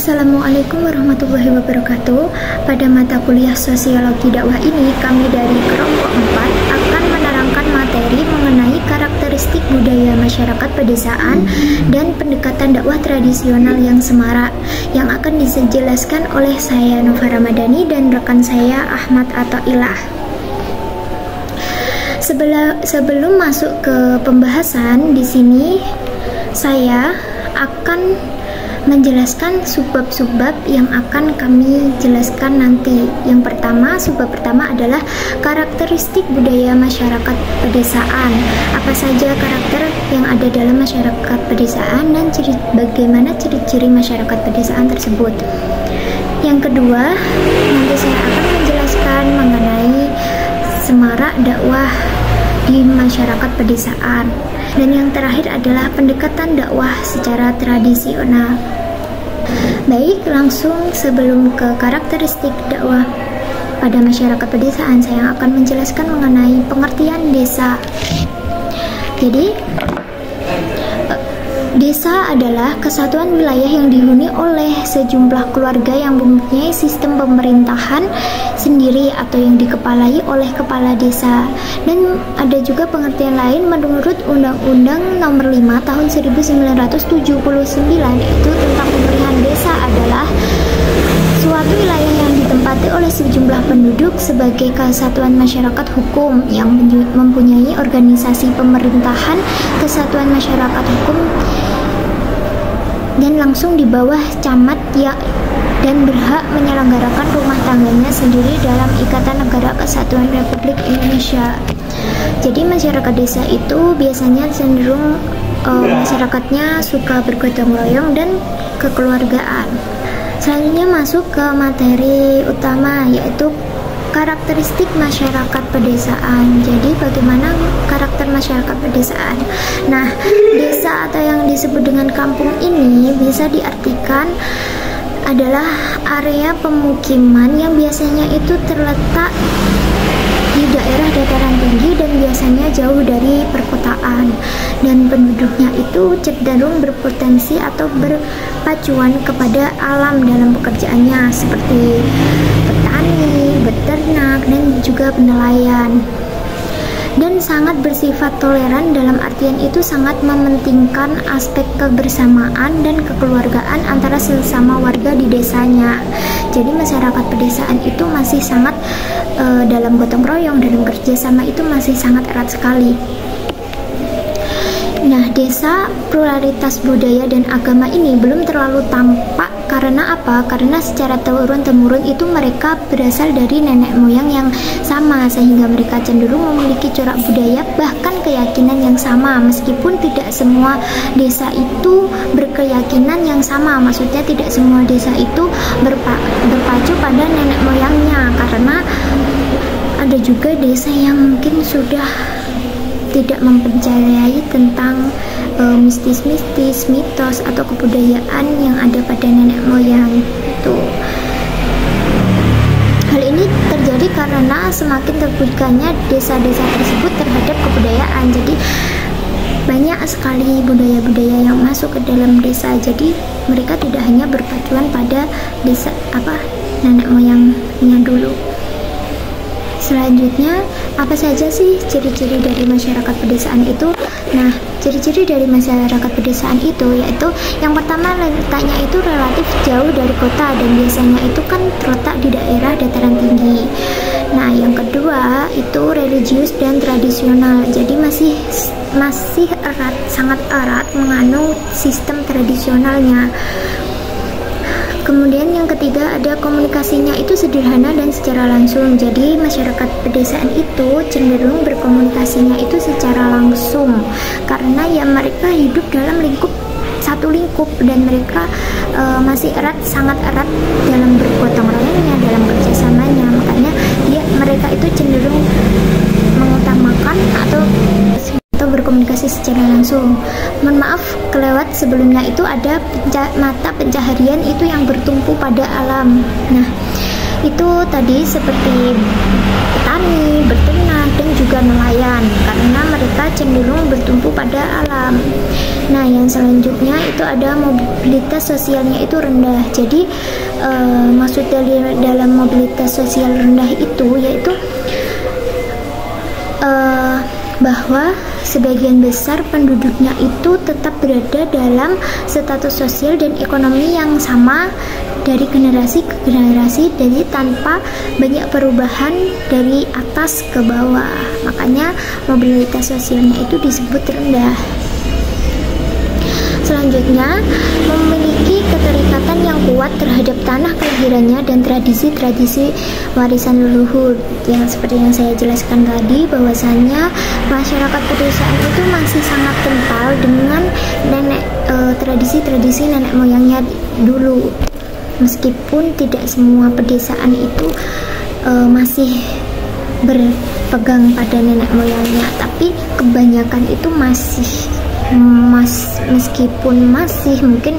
Assalamualaikum warahmatullahi wabarakatuh. Pada mata kuliah Sosiologi Dakwah ini, kami dari kelompok 4 akan menerangkan materi mengenai karakteristik budaya masyarakat pedesaan dan pendekatan dakwah tradisional yang semarak, yang akan dijelaskan oleh saya Nova Ramadhani dan rekan saya Ahmad Athaillah. Sebelum masuk ke pembahasan di sini, saya akan menjelaskan subbab-subbab yang akan kami jelaskan nanti. Yang pertama, subbab pertama adalah karakteristik budaya masyarakat pedesaan. Apa saja karakter yang ada dalam masyarakat pedesaan dan bagaimana ciri-ciri masyarakat pedesaan tersebut. Yang kedua, nanti saya akan menjelaskan mengenai semarak dakwah di masyarakat pedesaan. Dan yang terakhir adalah pendekatan dakwah secara tradisional. Baik, langsung sebelum ke karakteristik dakwah pada masyarakat pedesaan, saya akan menjelaskan mengenai pengertian desa. Jadi, desa adalah kesatuan wilayah yang dihuni oleh sejumlah keluarga yang mempunyai sistem pemerintahan sendiri atau yang dikepalai oleh kepala desa. Dan ada juga pengertian lain menurut Undang-Undang Nomor 5 Tahun 1979, yaitu tentang pemilihan desa adalah suatu wilayah yang ditempati oleh sejumlah penduduk sebagai kesatuan masyarakat hukum yang mempunyai organisasi pemerintahan kesatuan masyarakat hukum dan langsung di bawah camat ya, dan berhak menyelenggarakan rumah tangganya sendiri dalam Ikatan Negara Kesatuan Republik Indonesia. Jadi masyarakat desa itu biasanya cenderung masyarakatnya suka bergotong royong dan kekeluargaan. Selanjutnya masuk ke materi utama, yaitu karakteristik masyarakat pedesaan. Jadi bagaimana karakter masyarakat pedesaan? Nah, desa atau yang disebut dengan kampung ini bisa diartikan adalah area pemukiman yang biasanya itu terletak di daerah dataran tinggi dan biasanya jauh dari perkotaan, dan penduduknya itu cenderung berpotensi atau berpacuan kepada alam dalam pekerjaannya seperti petani, beternak, dan juga penelayan. Dan sangat bersifat toleran dalam artian itu sangat mementingkan aspek kebersamaan dan kekeluargaan antara sesama warga di desanya. Jadi masyarakat pedesaan itu masih sangat dalam gotong royong, dalam kerjasama itu masih sangat erat sekali. Nah, desa pluralitas budaya dan agama ini belum terlalu tampak. Karena apa? Karena secara turun-temurun itu mereka berasal dari nenek moyang yang sama, sehingga mereka cenderung memiliki corak budaya bahkan keyakinan yang sama, meskipun tidak semua desa itu berkeyakinan yang sama. Maksudnya tidak semua desa itu berpacu pada nenek moyangnya, karena ada juga desa yang mungkin sudah tidak mempercayai tentang mistis-mistis, mitos atau kebudayaan yang ada pada nenek moyang itu. Hal ini terjadi karena semakin terbukanya desa-desa tersebut terhadap kebudayaan. Jadi banyak sekali budaya-budaya yang masuk ke dalam desa. Jadi mereka tidak hanya berpacuan pada desa nenek moyangnya dulu. Selanjutnya, apa saja sih ciri-ciri dari masyarakat pedesaan itu? Nah, ciri-ciri dari masyarakat pedesaan itu yaitu yang pertama, letaknya itu relatif jauh dari kota dan biasanya itu kan terletak di daerah dataran tinggi. Nah, yang kedua itu religius dan tradisional. Jadi masih erat, sangat erat menganut sistem tradisionalnya. Kemudian yang ketiga ada komunikasinya itu sederhana dan secara langsung. Jadi masyarakat pedesaan itu cenderung berkomunikasinya itu secara langsung karena ya mereka hidup dalam satu lingkup dan mereka masih sangat erat dalam bergotong royongnya, dalam kerjasamanya. Makanya mereka itu cenderung mengutamakan atau berkomunikasi secara langsung. Mohon maaf kelewat sebelumnya, itu ada mata pencaharian itu yang bertumpu pada alam. Nah, itu tadi seperti petani, beternak, dan juga nelayan karena mereka cenderung bertumpu pada alam. Nah, yang selanjutnya itu ada mobilitas sosialnya itu rendah. Jadi maksud dalam mobilitas sosial rendah itu yaitu bahwa sebagian besar penduduknya itu tetap berada dalam status sosial dan ekonomi yang sama dari generasi ke generasi, jadi tanpa banyak perubahan dari atas ke bawah. Makanya mobilitas sosialnya itu disebut rendah. Selanjutnya, memiliki keterikatan yang kuat terhadap tanah kelahirannya dan tradisi-tradisi warisan leluhur. Yang seperti yang saya jelaskan tadi, bahwasannya masyarakat pedesaan itu masih sangat kental dengan tradisi-tradisi nenek moyangnya dulu. Meskipun tidak semua pedesaan itu masih berpegang pada nenek moyangnya, tapi kebanyakan itu masih meskipun masih mungkin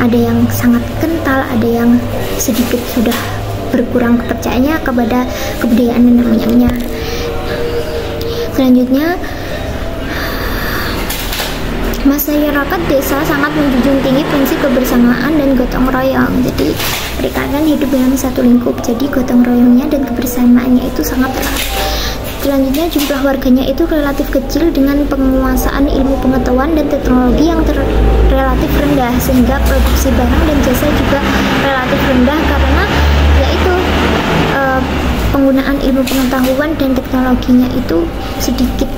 ada yang sangat kental, ada yang sedikit sudah berkurang kepercayaannya kepada kebudayaan nenek moyangnya. Selanjutnya, masyarakat desa sangat menjunjung tinggi prinsip kebersamaan dan gotong royong. Jadi mereka kan hidup dalam satu lingkup, jadi gotong royongnya dan kebersamaannya itu sangat erat. Selanjutnya, jumlah warganya itu relatif kecil dengan penguasaan ilmu pengetahuan dan teknologi yang relatif rendah, sehingga produksi barang dan jasa juga relatif rendah karena yaitu penggunaan ilmu pengetahuan dan teknologinya itu sedikit.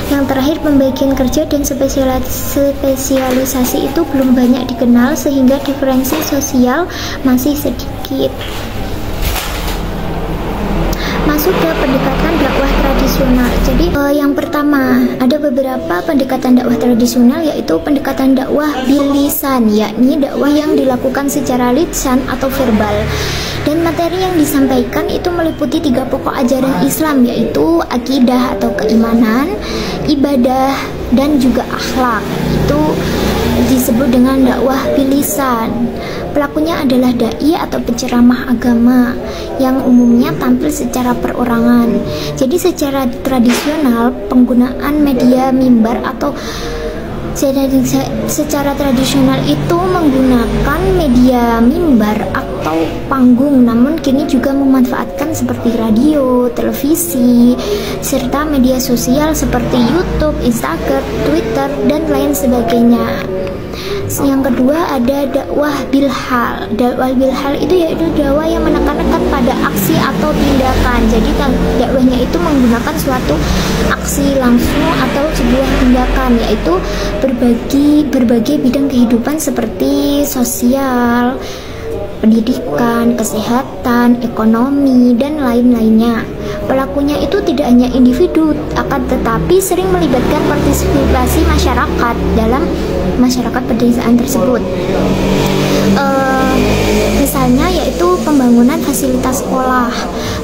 Yang terakhir, pembagian kerja dan spesialisasi itu belum banyak dikenal, sehingga diferensi sosial masih sedikit. Masuk ke pendekatan dakwah tradisional. Jadi yang pertama, ada beberapa pendekatan dakwah tradisional, yaitu pendekatan dakwah bilisan, yakni dakwah yang dilakukan secara lisan atau verbal. Dan materi yang disampaikan itu meliputi 3 pokok ajaran Islam, yaitu akidah atau keimanan, ibadah, dan juga akhlak. Itu disebut dengan dakwah bilisan. Pelakunya adalah dai atau penceramah agama yang umumnya tampil secara perorangan. Jadi secara tradisional, penggunaan media mimbar atau secara tradisional itu menggunakan media mimbar atau panggung, namun kini juga memanfaatkan seperti radio, televisi, serta media sosial seperti YouTube, Instagram, Twitter, dan lain sebagainya. Yang kedua ada dakwah bilhal. Dakwah bilhal itu yaitu dakwah yang menekankan pada aksi atau tindakan. Jadi dakwahnya itu menggunakan suatu aksi langsung atau sebuah tindakan, yaitu berbagai bidang kehidupan seperti sosial, pendidikan, kesehatan, ekonomi, dan lain-lainnya. Pelakunya itu tidak hanya individu, akan tetapi sering melibatkan partisipasi masyarakat dalam masyarakat pedesaan tersebut. Misalnya yaitu pembangunan fasilitas sekolah,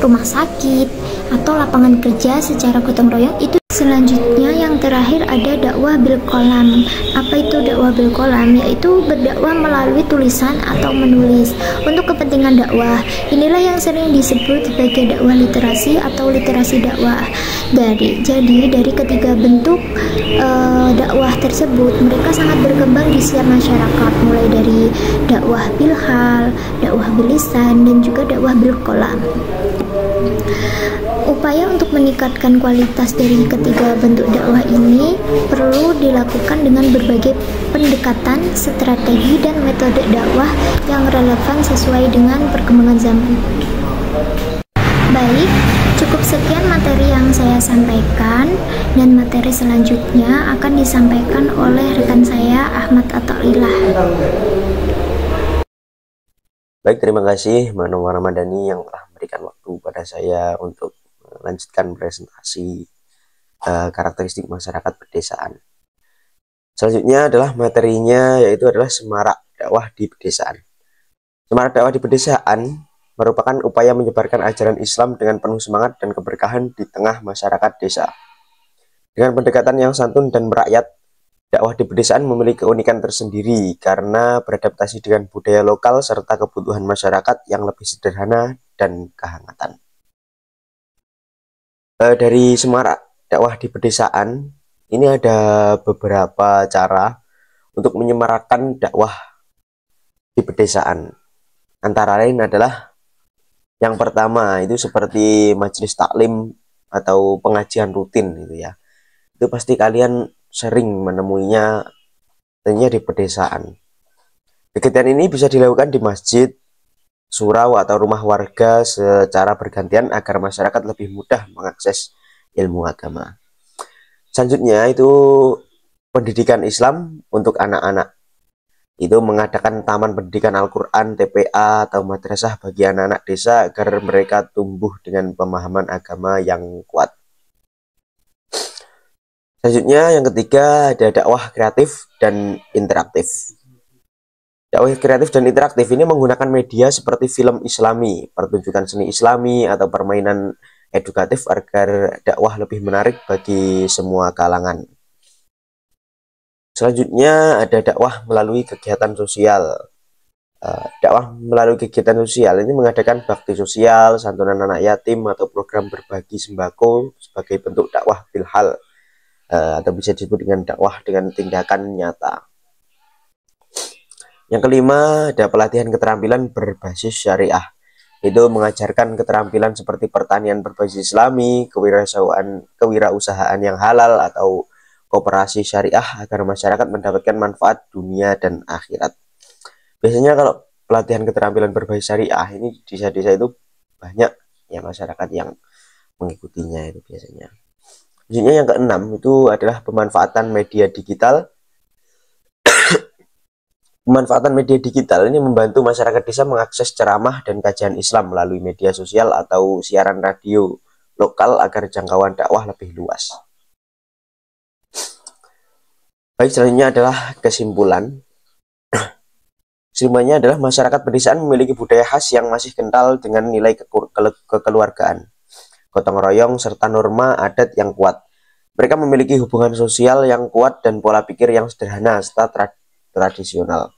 rumah sakit, atau lapangan kerja secara gotong royong itu. Selanjutnya yang terakhir ada dakwah bil qalam. Apa itu dakwah bil qalam? Yaitu berdakwah melalui tulisan atau menulis untuk kepentingan dakwah. Inilah yang sering disebut sebagai dakwah literasi atau literasi dakwah. Jadi dari ketiga bentuk dakwah tersebut mereka sangat berkembang di setiap masyarakat, mulai dari dakwah bilhal, dakwah bilisan, dan juga dakwah bil qalam. Upaya untuk meningkatkan kualitas dari ketiga bentuk dakwah ini perlu dilakukan dengan berbagai pendekatan, strategi, dan metode dakwah yang relevan sesuai dengan perkembangan zaman. Baik, cukup sekian materi yang saya sampaikan, dan materi selanjutnya akan disampaikan oleh rekan saya Ahmad Athaillah. Baik, terima kasih Mbak Nova Ramadhani yang telah memberikan waktu pada saya untuk melanjutkan presentasi karakteristik masyarakat pedesaan. Selanjutnya adalah materinya, yaitu adalah semarak dakwah di pedesaan. Semarak dakwah di pedesaan merupakan upaya menyebarkan ajaran Islam dengan penuh semangat dan keberkahan di tengah masyarakat desa. Dengan pendekatan yang santun dan merakyat, dakwah di pedesaan memiliki keunikan tersendiri karena beradaptasi dengan budaya lokal serta kebutuhan masyarakat yang lebih sederhana dan kehangatan. Dari semarak dakwah di pedesaan, ini ada beberapa cara untuk menyemarakkan dakwah di pedesaan. Antara lain adalah yang pertama itu seperti majelis taklim atau pengajian rutin gitu ya. Itu pasti kalian sering menemuinya tentunya di pedesaan. Kegiatan ini bisa dilakukan di masjid, surau atau rumah warga secara bergantian agar masyarakat lebih mudah mengakses ilmu agama. Selanjutnya itu pendidikan Islam untuk anak-anak. Itu mengadakan taman pendidikan Al-Quran, TPA, atau madrasah bagi anak-anak desa agar mereka tumbuh dengan pemahaman agama yang kuat. Selanjutnya yang ketiga ada dakwah kreatif dan interaktif. Dakwah kreatif dan interaktif ini menggunakan media seperti film Islami, pertunjukan seni Islami, atau permainan edukatif agar dakwah lebih menarik bagi semua kalangan. Selanjutnya ada dakwah melalui kegiatan sosial. Dakwah melalui kegiatan sosial ini mengadakan bakti sosial, santunan anak yatim, atau program berbagi sembako sebagai bentuk dakwah bilhal, atau bisa disebut dengan dakwah dengan tindakan nyata. Yang kelima ada pelatihan keterampilan berbasis syariah. Itu mengajarkan keterampilan seperti pertanian berbasis Islami, kewirausahaan yang halal, atau koperasi syariah agar masyarakat mendapatkan manfaat dunia dan akhirat. Biasanya kalau pelatihan keterampilan berbasis syariah ini di desa-desa itu banyak ya masyarakat yang mengikutinya itu biasanya. Selanjutnya yang keenam itu adalah pemanfaatan media digital. Pemanfaatan media digital ini membantu masyarakat desa mengakses ceramah dan kajian Islam melalui media sosial atau siaran radio lokal agar jangkauan dakwah lebih luas. Baik, selanjutnya adalah kesimpulan. Kesimpulannya adalah masyarakat pedesaan memiliki budaya khas yang masih kental dengan nilai kekeluargaan, gotong royong, serta norma adat yang kuat. Mereka memiliki hubungan sosial yang kuat dan pola pikir yang sederhana serta tradisional.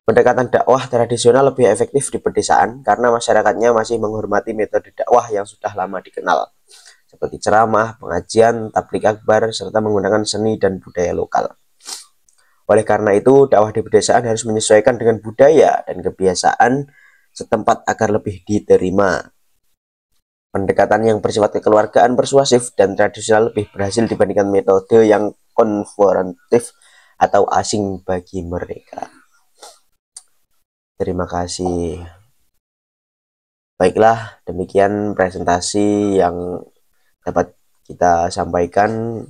Pendekatan dakwah tradisional lebih efektif di pedesaan karena masyarakatnya masih menghormati metode dakwah yang sudah lama dikenal, seperti ceramah, pengajian, tabligh akbar, serta menggunakan seni dan budaya lokal. Oleh karena itu, dakwah di pedesaan harus menyesuaikan dengan budaya dan kebiasaan setempat agar lebih diterima. Pendekatan yang bersifat kekeluargaan, persuasif, dan tradisional lebih berhasil dibandingkan metode yang konfrontatif atau asing bagi mereka. Terima kasih. Baiklah, demikian presentasi yang dapat kita sampaikan.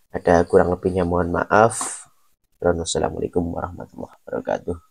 Ada kurang lebihnya mohon maaf. Wassalamualaikum warahmatullahi wabarakatuh.